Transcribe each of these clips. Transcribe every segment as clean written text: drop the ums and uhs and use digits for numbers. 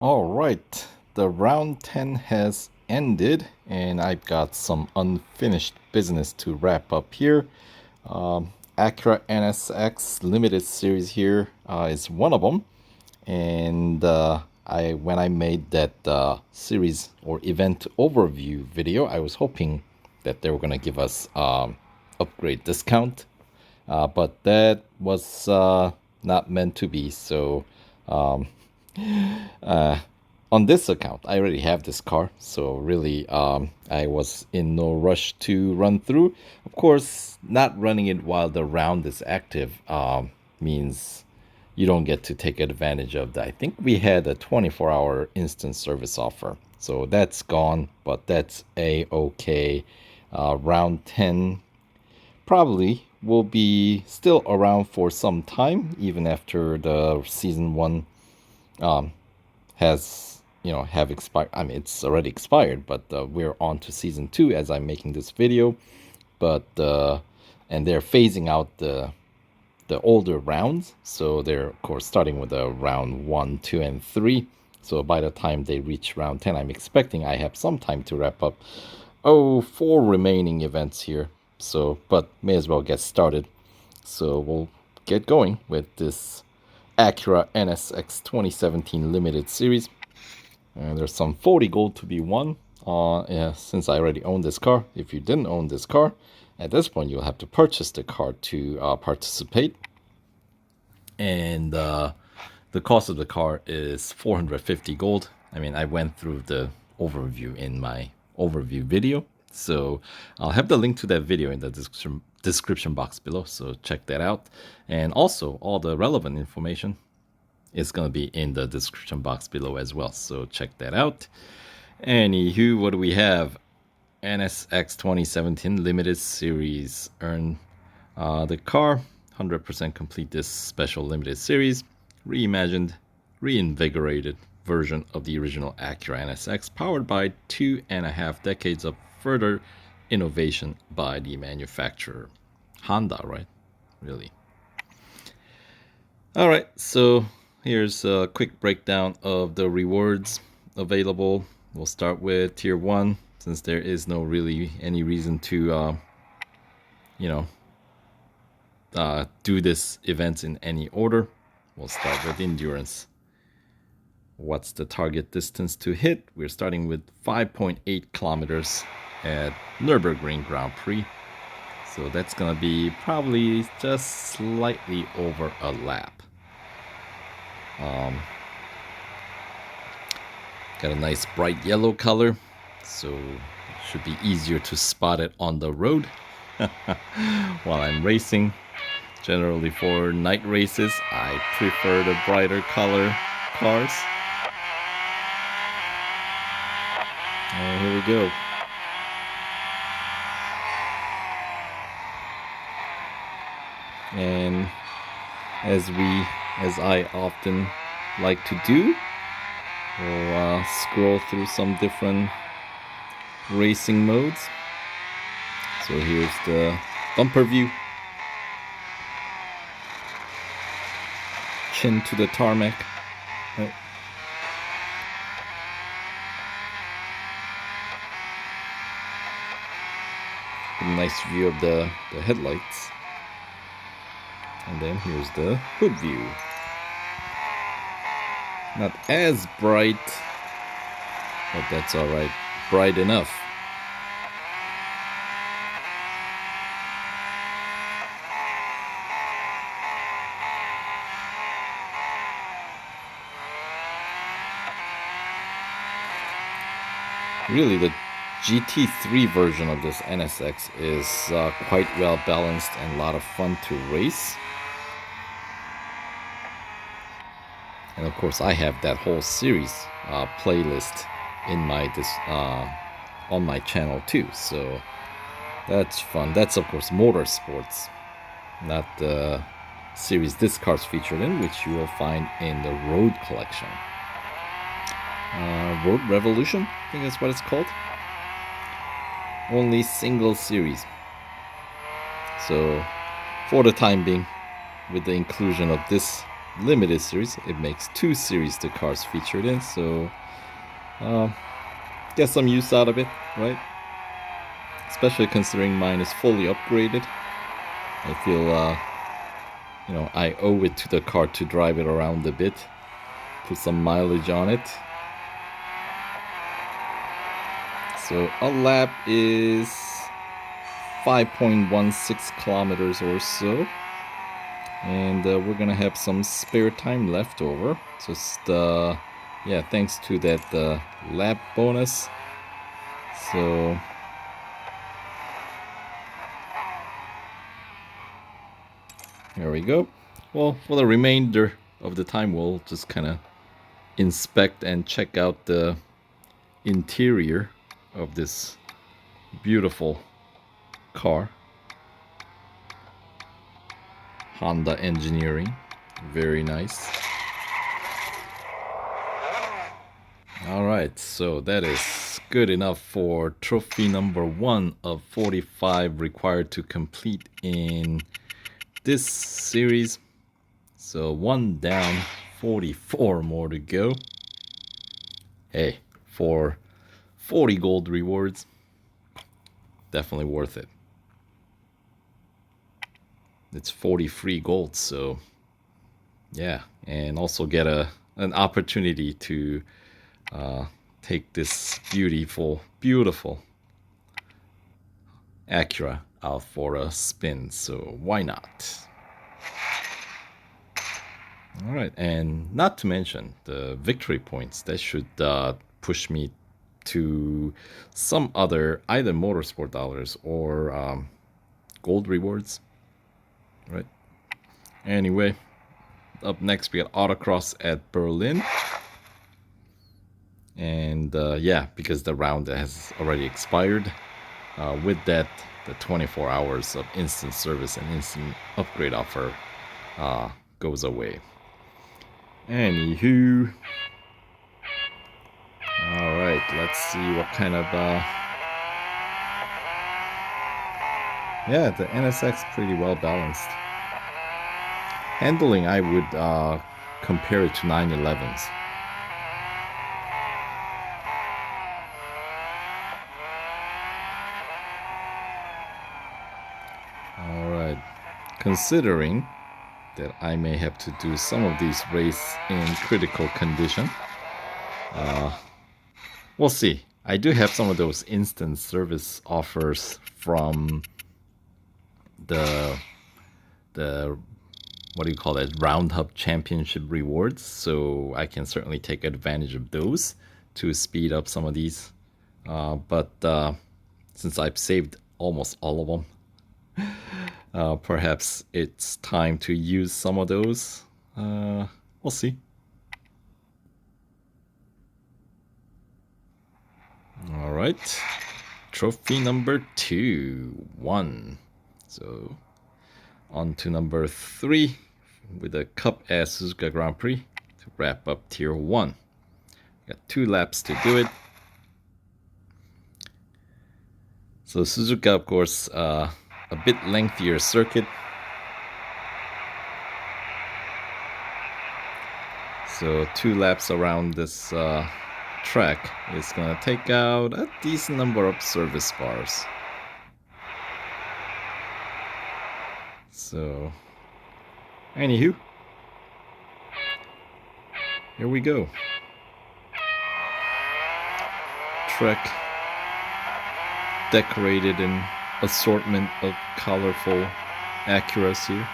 All right, the round 10 has ended, and I've got some unfinished business to wrap up here. Acura NSX limited series here is one of them, and when I made that series or event overview video, I was hoping that they were gonna give us upgrade discount, but that was not meant to be. So on this account, I already have this car, so really, I was in no rush to run through. Of course, not running it while the round is active means you don't get to take advantage of that. I think we had a 24-hour instant service offer, so that's gone, but that's a-okay. Round 10 probably will be still around for some time, even after the season 1 has have expired. I mean, it's already expired, but we're on to season 2 as I'm making this video. But and they're phasing out the older rounds, so they're of course starting with the round 1, 2, and 3. So by the time they reach round 10, I'm expecting I have some time to wrap up 4 remaining events here. So, but may as well get started. So we'll get going with this Acura NSX 2017 limited series. And there's some 40 gold to be won. Yeah, since I already own this car. If you didn't own this car, at this point you'll have to purchase the car to participate. And the cost of the car is 450 gold. I mean, I went through the overview in my overview video. So I'll have the link to that video in the description box below. So check that out. And also all the relevant information is going to be in the description box below as well. So check that out. Anywho, what do we have? NSX 2017 limited series. Earn the car. 100% complete this special limited series. Reimagined, reinvigorated version of the original Acura NSX, powered by 2.5 decades of further innovation by the manufacturer. Honda, right? Really. All right, so here's a quick breakdown of the rewards available. We'll start with tier 1, since there is no really any reason to do this event in any order. We'll start with endurance. What's the target distance to hit? We're starting with 5.8 kilometers at Nürburgring Grand Prix. So that's gonna be probably just slightly over a lap. Got a nice bright yellow color, so it should be easier to spot it on the road while I'm racing. Generally for night races, I prefer the brighter color cars. And here we go. And as I often like to do, we'll scroll through some different racing modes. So here's the bumper view. Chin to the tarmac. Right. A nice view of the headlights. And then here's the hood view. Not as bright, but that's alright. Bright enough. Really, the GT3 version of this NSX is quite well balanced and a lot of fun to race. And of course, I have that whole series playlist in my on my channel too. So that's fun. That's of course motorsports, not the series this car's featured in, which you will find in the Road collection. Road Revolution, I think that's what it's called. Only single series. So for the time being, with the inclusion of this limited series. It makes 2 series the cars featured in, so get some use out of it, right? Especially considering mine is fully upgraded. I feel I owe it to the car to drive it around a bit, put some mileage on it. So a lap is 5.16 kilometers or so. And we're gonna have some spare time left over. Just, thanks to that lap bonus. So, there we go. Well, for the remainder of the time, we'll just kind of inspect and check out the interior of this beautiful car. Honda engineering, very nice. Alright, so that is good enough for trophy number 1 of 45 required to complete in this series. So 1 down, 44 more to go. Hey, for 40 gold rewards, definitely worth it. It's 40 free gold, so yeah, and also get an opportunity to take this beautiful Acura out for a spin, so why not? Alright, and not to mention the victory points, that should push me to some other either motorsport dollars or gold rewards, right? Anyway, up next we got autocross at Berlin. And yeah, because the round has already expired, with that, the 24 hours of instant service and instant upgrade offer goes away. Anywho, alright, let's see what kind of yeah, the NSX pretty well balanced. Handling, I would compare it to 911s. Alright, considering that I may have to do some of these races in critical condition, we'll see. I do have some of those instant service offers from the what do you call it, Roundhub Championship rewards, so I can certainly take advantage of those to speed up some of these. But since I've saved almost all of them, perhaps it's time to use some of those. We'll see. Alright, trophy number 2 won. So on to number 3 with a Cup as Suzuka Grand Prix to wrap up tier 1. Got 2 laps to do it. So Suzuka, of course, a bit lengthier circuit. So 2 laps around this track is gonna take out a decent number of service bars. So, anywho, here we go. Track decorated in assortment of colorful Acuras here.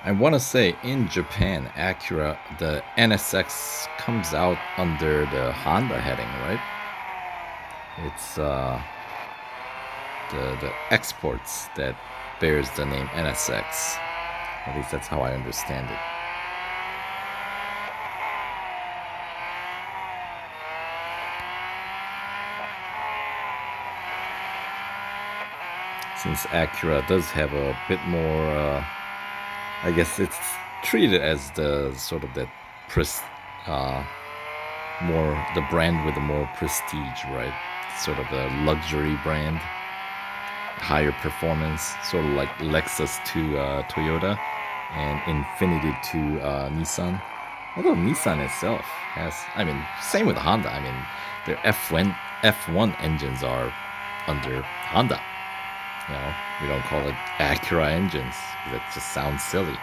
I want to say in Japan, Acura, the NSX comes out under the Honda heading, right? It's the exports that bears the name NSX. At least that's how I understand it. Since Acura does have a bit more, I guess it's treated as the sort of that more the brand with the more prestige, right? sort of a luxury brand, higher performance, sort of like Lexus to Toyota and Infiniti to Nissan. Although Nissan itself has, I mean, same with Honda. I mean, their F1 engines are under Honda. You know, we don't call it Acura engines. That just sounds silly.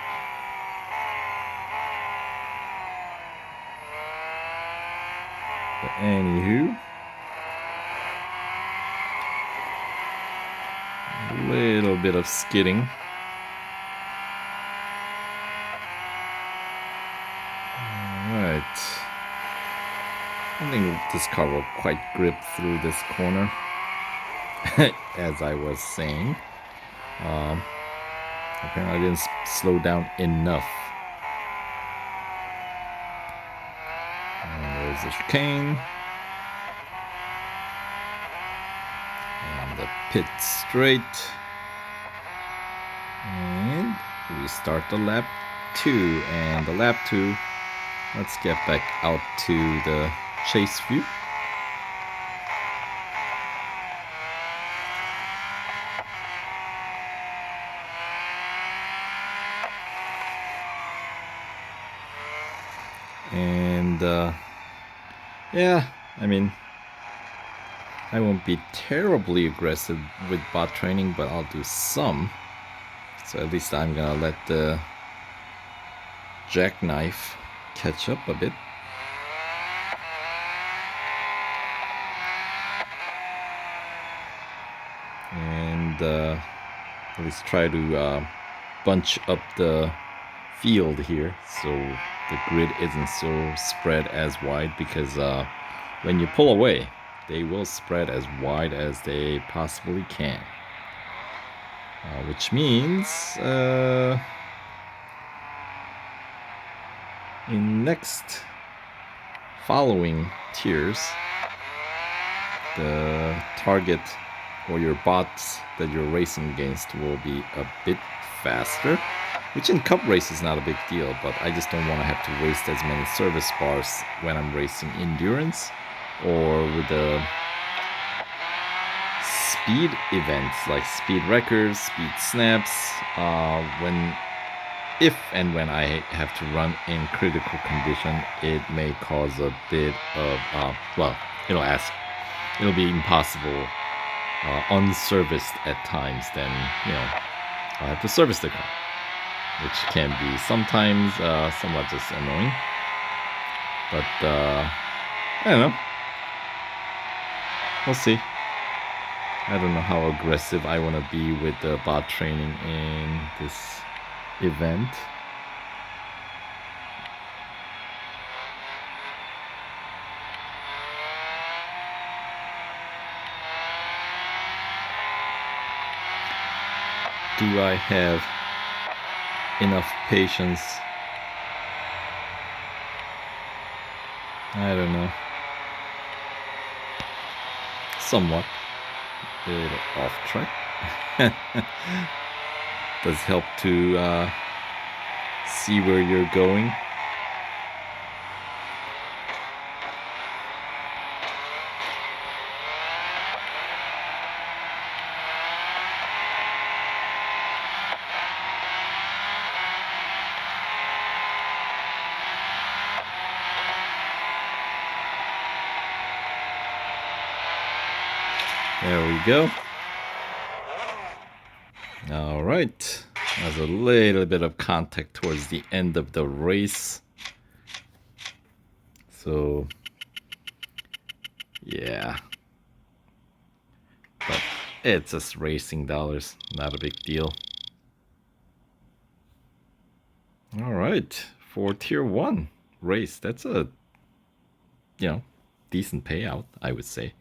But anywho, a little bit of skidding. Alright. I think this car will quite grip through this corner. As I was saying. Apparently I didn't slow down enough. And there's the chicane. And the pit straight. And we start the lap 2. And the lap 2, let's get back out to the chase view. And yeah, I mean, I won't be terribly aggressive with bot training, but I'll do some. So at least I'm gonna let the jackknife catch up a bit. And at least try to bunch up the field here so the grid isn't so spread as wide, because when you pull away, they will spread as wide as they possibly can. Which means in next following tiers, the target or your bots that you're racing against will be a bit faster, which in cup race is not a big deal, but I just don't want to have to waste as many service bars when I'm racing endurance or with the speed events like speed wreckers, speed snaps, if and when I have to run in critical condition, it may cause a bit of, well, it'll be impossible unserviced at times. Then, you know, I'll have to service the car, which can be sometimes somewhat just annoying. But I don't know. We'll see. I don't know how aggressive I want to be with the bot training in this event. Do I have enough patience? I don't know. Somewhat. A little off track. Does help to see where you're going. There we go. All right. There's a little bit of contact towards the end of the race. So, yeah. But it's just racing dollars. Not a big deal. All right. For tier 1 race, that's a, you know, decent payout, I would say,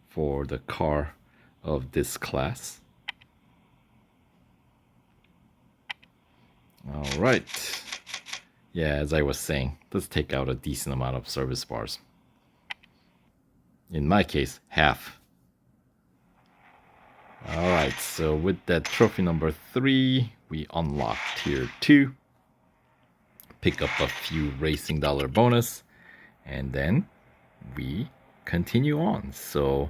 for the car of this class. All right. Yeah, as I was saying, let's take out a decent amount of service bars. In my case, half. All right, so with that trophy number 3, we unlock tier 2. Pick up a few racing dollar bonus, and then we continue on. So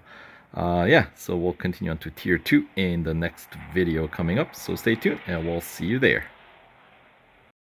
Yeah, so we'll continue on to tier 2 in the next video coming up. So stay tuned and we'll see you there.